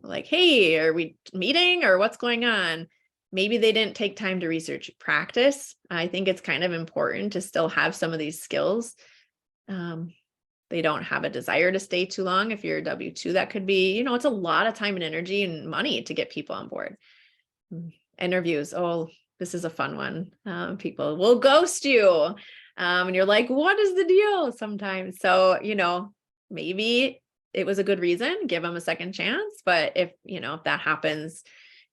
like, hey, are we meeting or what's going on? Maybe they didn't take time to research practice. I think it's kind of important to still have some of these skills. They don't have a desire to stay too long. If you're a W-2, that could be, it's a lot of time and energy and money to get people on board. Interviews. Oh, this is a fun one. People will ghost you. And you're like, what is the deal sometimes? So, maybe it was a good reason, give them a second chance. But if that happens,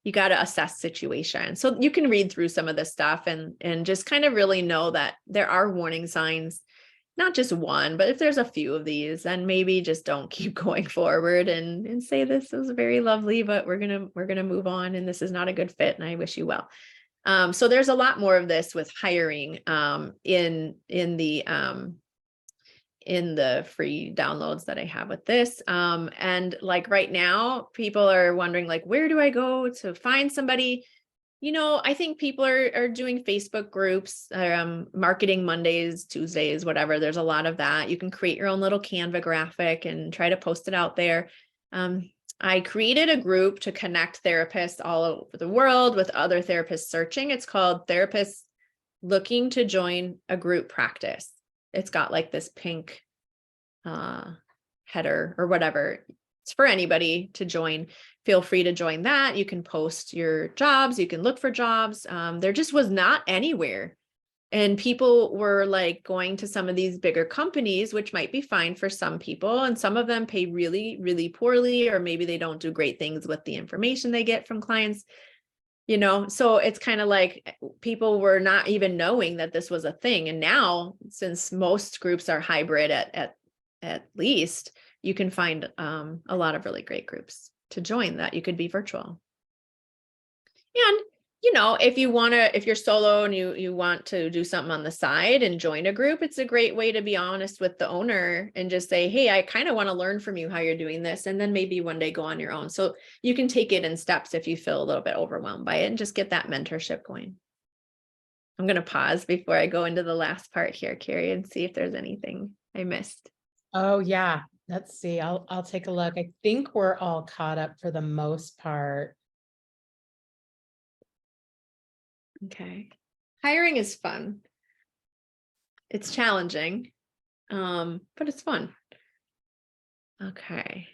you got to assess situation. So you can read through some of this stuff and just kind of really know that there are warning signs, not just one, but if there's a few of these, then maybe just don't keep going forward and say, this was very lovely, but we're going to move on. And this is not a good fit. And I wish you well. So there's a lot more of this with hiring, in the free downloads that I have with this. And like right now, people are wondering like, where do I go to find somebody? I think people are doing Facebook groups, marketing Mondays, Tuesdays, whatever. There's a lot of that. You can create your own little Canva graphic and try to post it out there. I created a group to connect therapists all over the world with other therapists searching. It's called Therapists Looking to Join a Group Practice. It's got like this pink header or whatever. It's for anybody to join. Feel free to join that. You can post your jobs. You can look for jobs. There just was not anywhere. And people were like going to some of these bigger companies, which might be fine for some people. And some of them pay really, really poorly, or maybe they don't do great things with the information they get from clients. So it's kind of like people were not even knowing that this was a thing. And now, since most groups are hybrid at least, you can find a lot of really great groups to join that you could be virtual. And, if you're solo and you want to do something on the side and join a group, it's a great way to be honest with the owner and just say, hey, I kind of want to learn from you how you're doing this. And then maybe one day go on your own. So you can take it in steps if you feel a little bit overwhelmed by it and just get that mentorship going. I'm going to pause before I go into the last part here, Carrie, and see if there's anything I missed.
Oh yeah. Let's see. I'll take a look. I think we're all caught up for the most part.
Okay. Hiring is fun. It's challenging, but it's fun. Okay.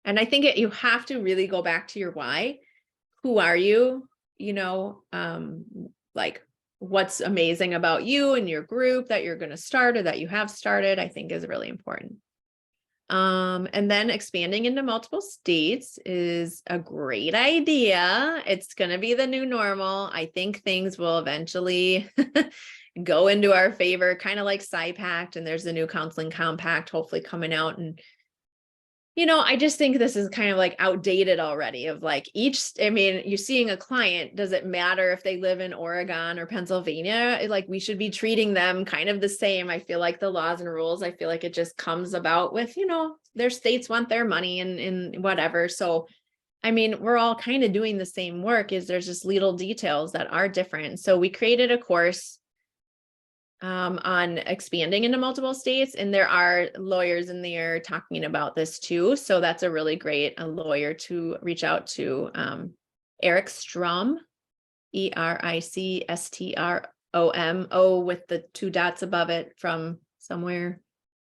And I think you have to really go back to your why. Who are you? Like what's amazing about you and your group that you're going to start or that you have started, I think is really important. And then expanding into multiple states is a great idea. It's going to be the new normal. I think things will eventually go into our favor, kind of like SciPact, and there's the new counseling compact hopefully coming out. And I just think this is kind of like outdated already of like you're seeing a client, does it matter if they live in Oregon or Pennsylvania? Like we should be treating them kind of the same. I feel like the laws and rules, I feel like it just comes about with, their states want their money and whatever. So, we're all kind of doing the same work. There's just little details that are different. So we created a course on expanding into multiple states. And there are lawyers in there talking about this too. So that's a really great lawyer to reach out to. Eric Strom, ERICSTROM, with the 2 dots above it from somewhere.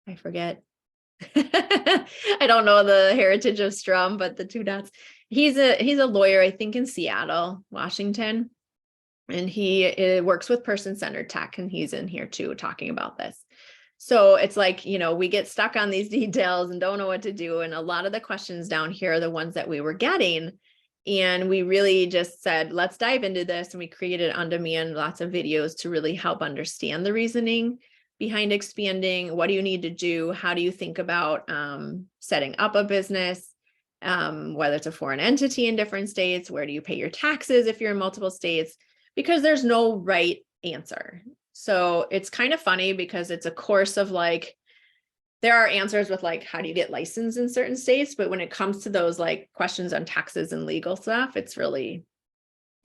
I forget. I don't know the heritage of Strom, but the 2 dots. He's a lawyer, I think in Seattle, Washington. And he works with person-centered tech, and he's in here too talking about this. So it's like, we get stuck on these details and don't know what to do. And a lot of the questions down here are the ones that we were getting. And we really just said, let's dive into this. And we created on demand lots of videos to really help understand the reasoning behind expanding. What do you need to do? How do you think about setting up a business? Whether it's a foreign entity in different states, where do you pay your taxes if you're in multiple states? Because there's no right answer. So it's kind of funny because it's a course of like, there are answers with like, how do you get licensed in certain states? But when it comes to those like questions on taxes and legal stuff, it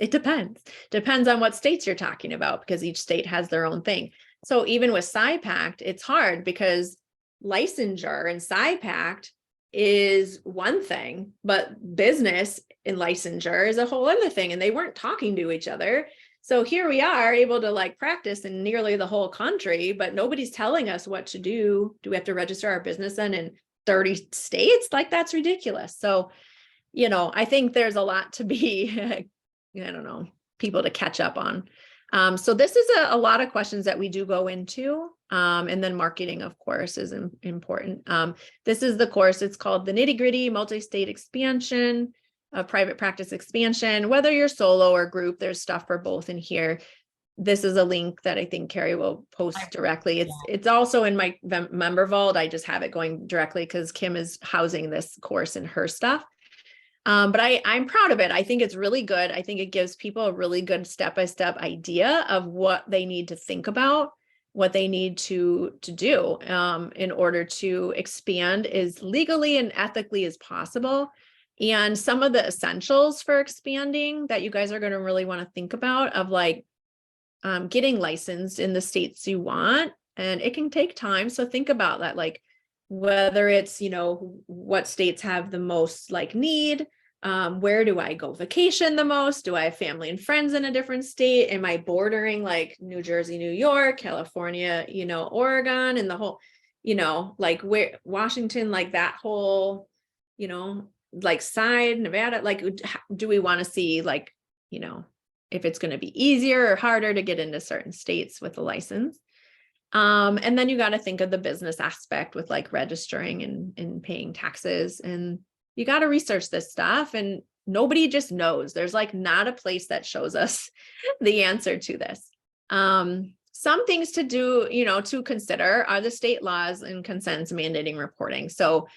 depends on what states you're talking about, because each state has their own thing. So even with SciPact, it's hard because licensure and SciPact is one thing, but business and licensure is a whole other thing. And they weren't talking to each other. So here we are able to like practice in nearly the whole country, but nobody's telling us what to do. Do we have to register our business in 30 states? Like that's ridiculous. So, I think there's a lot to be, people to catch up on. So this is a lot of questions that we do go into. And then marketing, of course, is important. This is the course. It's called The Nitty-Gritty Multi-State Expansion, Private Practice Expansion. Whether you're solo or group, there's stuff for both in here. This is a link that I think Carrie will post directly. It's also in my member vault. I just have it going directly because Kim is housing this course in her stuff. But I'm proud of it. I think it's really good. I think it gives people a really good step-by-step idea of what they need to think about, what they need to do in order to expand as legally and ethically as possible. And some of the essentials for expanding that you guys are going to really want to think about of like getting licensed in the states you want. And it can take time. So think about that, like whether it's, you know, what states have the most like need. Where do I go vacation the most? Do I have family and friends in a different state? Am I bordering like New Jersey, New York, California, you know, Oregon, and the whole, you know, like where Washington, like that whole, you know, like side, Nevada, like do we want to see like, you know, if it's going to be easier or harder to get into certain states with a license? And then you got to think of the business aspect with like registering and paying taxes, and you got to research this stuff, and nobody just knows. There's like not a place that shows us the answer to this. Some things to do, you know, to consider are the state laws and consents mandating reporting. So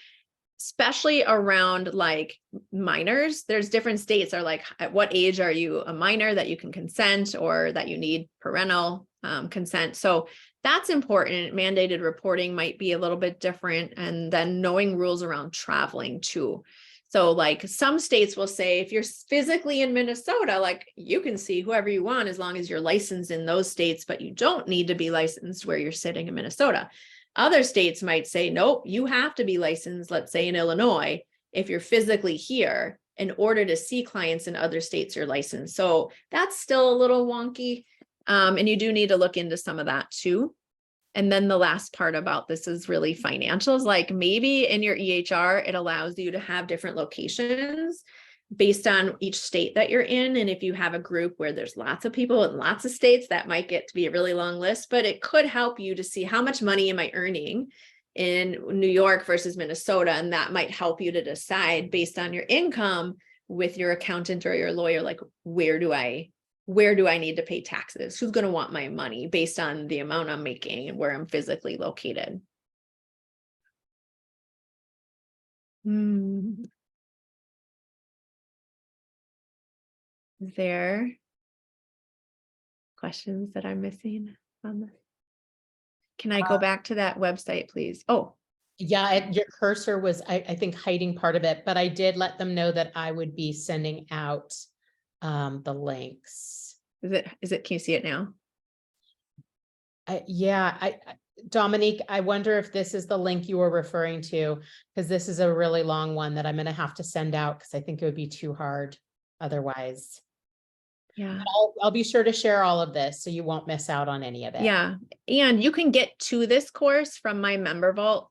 especially around like minors, there's different states are like, at what age are you a minor that you can consent or that you need parental consent? So that's important. Mandated reporting might be a little bit different. And then knowing rules around traveling too. So like some states will say, if you're physically in Minnesota, like you can see whoever you want as long as you're licensed in those states, but you don't need to be licensed where you're sitting in Minnesota. Other states might say, nope, you have to be licensed, let's say in Illinois, if you're physically here in order to see clients in other states you're licensed. So that's still a little wonky. And you do need to look into some of that too. And then the last part about this is really financials. Like maybe in your EHR, it allows you to have different locations based on each state that you're in. And if you have a group where there's lots of people in lots of states, that might get to be a really long list, but it could help you to see how much money am I earning in New York versus Minnesota. And that might help you to decide based on your income with your accountant or your lawyer, like where do I need to pay taxes? Who's going to want my money based on the amount I'm making and where I'm physically located? Is there questions that I'm missing on this? Can I go back to that website, please? Oh,
yeah, your cursor was, I think, hiding part of it, but I did let them know that I would be sending out the links.
is it, can you see it now?
Dominique, I wonder if this is the link you were referring to, because this is a really long one that I'm going to have to send out because I think it would be too hard otherwise.
Yeah.
I'll be sure to share all of this so you won't miss out on any of it.
Yeah. And you can get to this course from my Member Vault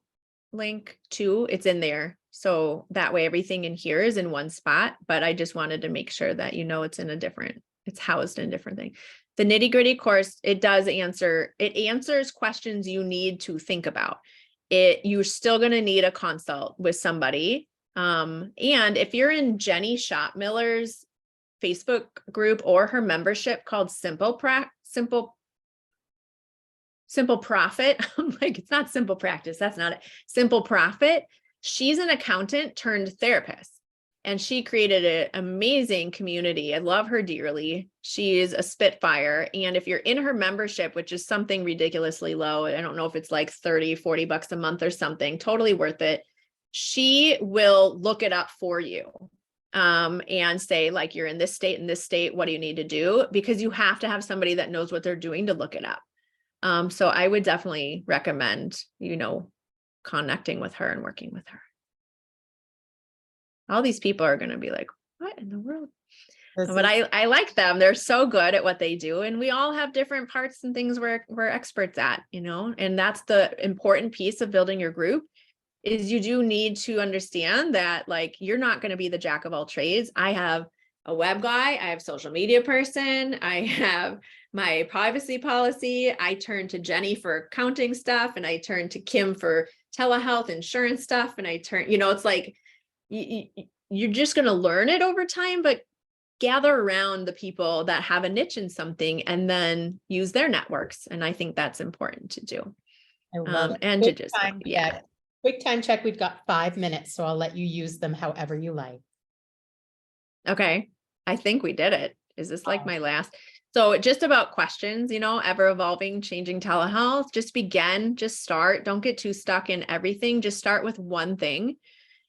link too. It's in there. So that way everything in here is in one spot, but I just wanted to make sure that, you know, it's housed in a different thing. The nitty-gritty course, it answers questions you need to think about. You're still going to need a consult with somebody. And if you're in Jenny Shopmiller's Facebook group or her membership called Simple Profit. I'm like, it's not Simple Practice. That's not it. Simple Profit. She's an accountant turned therapist, and she created an amazing community. I love her dearly. She is a spitfire. And if you're in her membership, which is something ridiculously low, I don't know if it's like 30, 40 bucks a month or something, totally worth it. She will look it up for you. And say like, you're in this state, what do you need to do? Because you have to have somebody that knows what they're doing to look it up. So I would definitely recommend, you know, connecting with her and working with her. All these people are going to be like, what in the world? But I like them. They're so good at what they do. And we all have different parts and things we're experts at, you know, and that's the important piece of building your group. Is you do need to understand that like you're not going to be the jack of all trades. I have a web guy, I have social media person, I have my privacy policy, I turn to Jenny for accounting stuff, and I turn to Kim for telehealth insurance stuff, and I turn, you know, it's like you're just going to learn it over time, but gather around the people that have a niche in something and then use their networks. And I think that's important to do.
I love it.
And to just,
yeah. Quick time check. We've got 5 minutes, so I'll let you use them however you like.
Okay. I think we did it. Is this like my last? So just about questions, you know, ever evolving, changing telehealth, just start. Don't get too stuck in everything. Just start with one thing.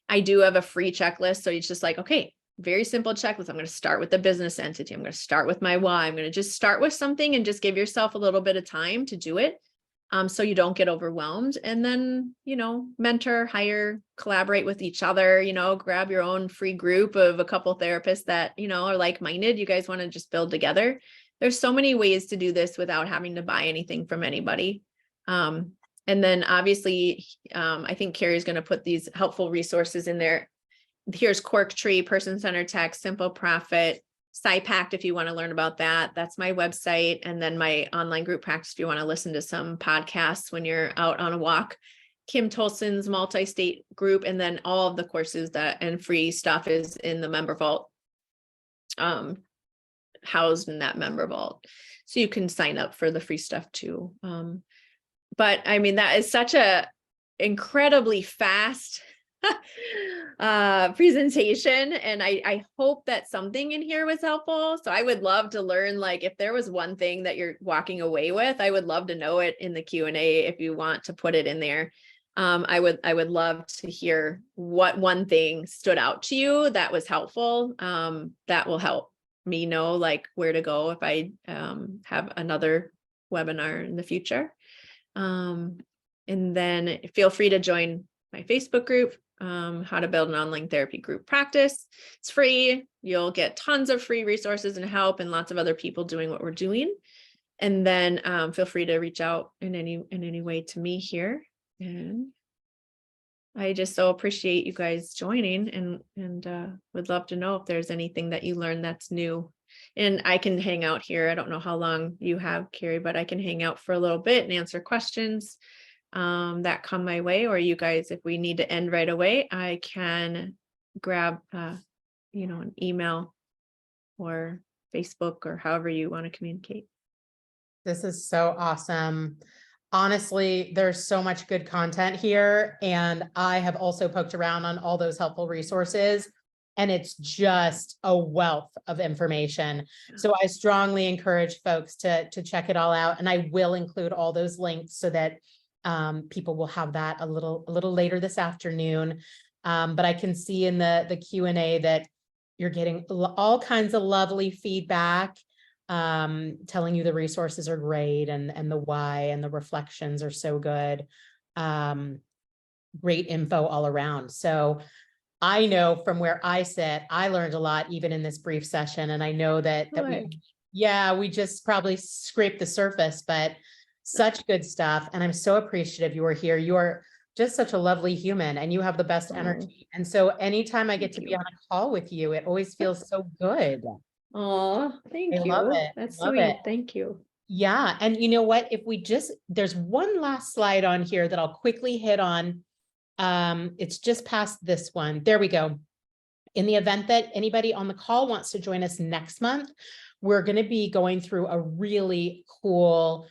I do have a free checklist. So it's just like, okay, very simple checklist. I'm going to start with the business entity. I'm going to start with my why. I'm going to just start with something and just give yourself a little bit of time to do it. So you don't get overwhelmed, and then, mentor, hire, collaborate with each other, grab your own free group of a couple therapists that, are like-minded. You guys want to just build together. There's so many ways to do this without having to buy anything from anybody. And then obviously, I think Carrie's going to put these helpful resources in there. Here's Cork Tree, Person-Centered Tech, Simple Profit, SciPact, if you want to learn about that. That's my website. And then my online group practice, if you want to listen to some podcasts when you're out on a walk. Kim Tolson's multi-state group, and then all of the courses and free stuff is in the member vault, housed in that member vault. So you can sign up for the free stuff too. But I mean, that is such a incredibly fast presentation, and I hope that something in here was helpful. So I would love to learn, like, if there was one thing that you're walking away with, I would love to know it in the Q&A if you want to put it in there. I would love to hear what one thing stood out to you that was helpful. That will help me know, like, where to go if I have another webinar in the future. And then feel free to join my Facebook group, How to Build an Online Therapy Group Practice. It's free. You'll get tons of free resources and help, and lots of other people doing what we're doing. And then feel free to reach out in any way to me here. And I just so appreciate you guys joining, and would love to know if there's anything that you learned that's new. And I can hang out here. I don't know how long you have, Carrie, but I can hang out for a little bit and answer questions that come my way. Or you guys, if we need to end right away, I can grab an email or Facebook or however you want to communicate.
This is so awesome. Honestly, there's so much good content here, and I have also poked around on all those helpful resources, and it's just a wealth of information. So I strongly encourage folks to check it all out, and I will include all those links so that people will have that a little later this afternoon. But I can see in the Q&A that you're getting all kinds of lovely feedback, telling you the resources are great, and the why and the reflections are so good. Great info all around. So I know from where I sit, I learned a lot even in this brief session. And I know that we just probably scraped the surface, but such good stuff. And I'm so appreciative you were here. You are just such a lovely human, and you have the best energy. And so anytime I get to be on a call with you, it always feels so good.
Oh, thank you.
Love it.
That's
Love
sweet.
it.
Thank you.
Yeah. And you know what, if we there's one last slide on here that I'll quickly hit on. It's just past this one. There we go. In the event that anybody on the call wants to join us next month, we're going to be going through a really cool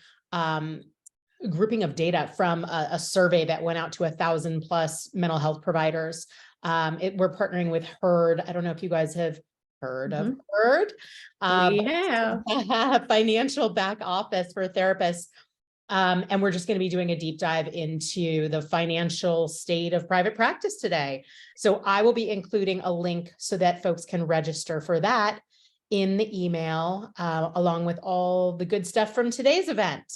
grouping of data from a survey that went out to 1,000+ mental health providers. We're partnering with HERD. I don't know if you guys have heard of HERD.
We have
financial back office for therapists. And we're just going to be doing a deep dive into the financial state of private practice today. So I will be including a link so that folks can register for that in the email, along with all the good stuff from today's event.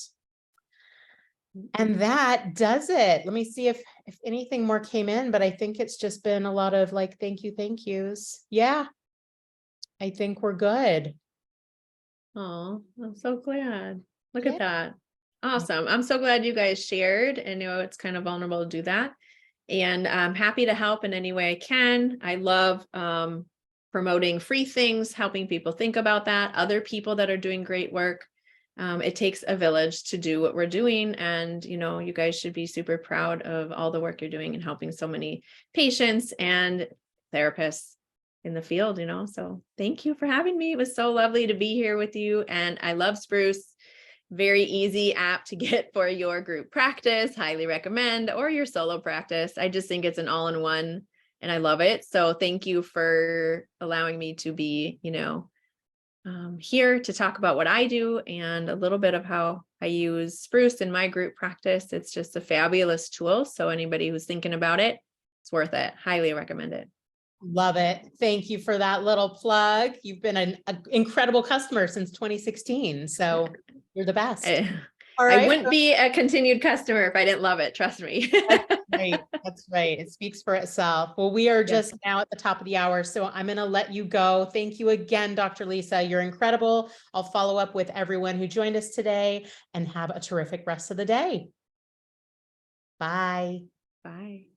And that does it. Let me see if anything more came in, but I think it's just been a lot of like, thank yous. Yeah, I think we're good.
Oh, I'm so glad. Look at that. Awesome. I'm so glad you guys shared. I know it's kind of vulnerable to do that. And I'm happy to help in any way I can. I love promoting free things, helping people think about that, other people that are doing great work. It takes a village to do what we're doing. And, you guys should be super proud of all the work you're doing and helping so many patients and therapists in the field, so thank you for having me. It was so lovely to be here with you. And I love Spruce. Very easy app to get for your group practice. Highly recommend, or your solo practice. I just think it's an all-in-one and I love it. So thank you for allowing me to be, here to talk about what I do and a little bit of how I use Spruce in my group practice. It's just a fabulous tool. So anybody who's thinking about it, It's worth it. Highly recommend it.
Love it. Thank you for that little plug. You've been an incredible customer since 2016. So you're the best. All
I
right.
wouldn't be a continued customer if I didn't love it. Trust me.
That's right. That's right. It speaks for itself. Well, we are just now at the top of the hour, so I'm going to let you go. Thank you again, Dr. Lisa. You're incredible. I'll follow up with everyone who joined us today, and have a terrific rest of the day. Bye.
Bye.